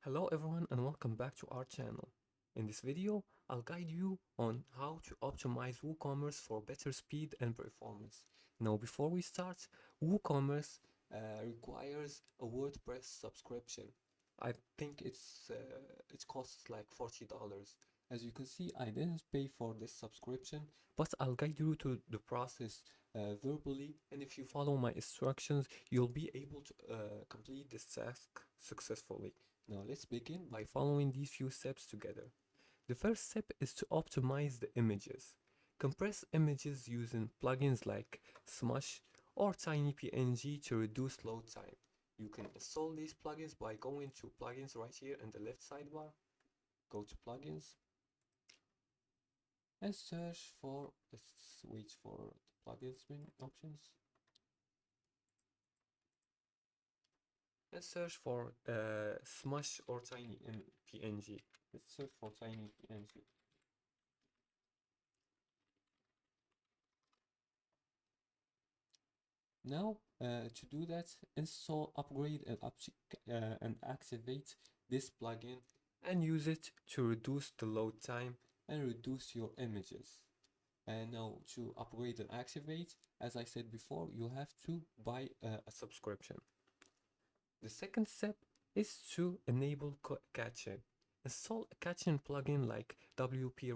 Hello everyone and welcome back to our channel. In this video, I'll guide you on how to optimize WooCommerce for better speed and performance. Now before we start, WooCommerce requires a WordPress subscription. I think it costs like $40. As you can see, I didn't pay for this subscription, but I'll guide you to the process verbally, and if you follow my instructions, you'll be able to complete this task successfully. Now let's begin by following these few steps together. The first step is to optimize the images. Compress images using plugins like Smush or TinyPNG to reduce load time. You can install these plugins by going to plugins right here in the left sidebar. Go to plugins and search for, let's wait for the plugins main options. Let's search for Smush or TinyPNG. Let's search for TinyPNG. Now, to do that, install, upgrade, and activate this plugin and use it to reduce the load time and reduce your images. And now to upgrade and activate, as I said before, you have to buy a subscription. The second step is to enable caching. Install a caching plugin like WP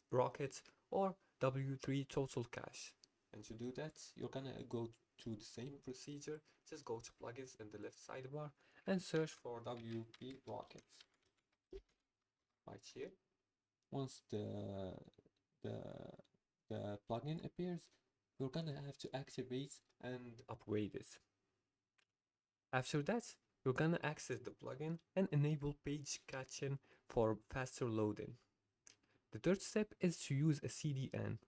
Rocket or W3 Total Cache. And to do that, you're gonna go to the same procedure. Just go to plugins in the left sidebar and search for WP Rocket right here. Once the plugin appears, you're gonna have to activate and upgrade it. After that, you're gonna access the plugin and enable page caching for faster loading. The third step is to use a CDN.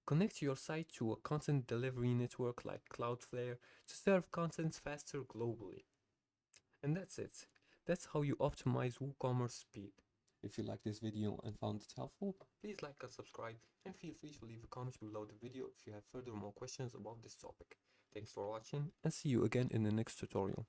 Connect your site to a content delivery network like Cloudflare to serve content faster globally. And that's it. That's how you optimize WooCommerce speed. If you liked this video and found it helpful, please like and subscribe, and feel free to leave a comment below the video if you have further more questions about this topic. Thanks for watching, and see you again in the next tutorial.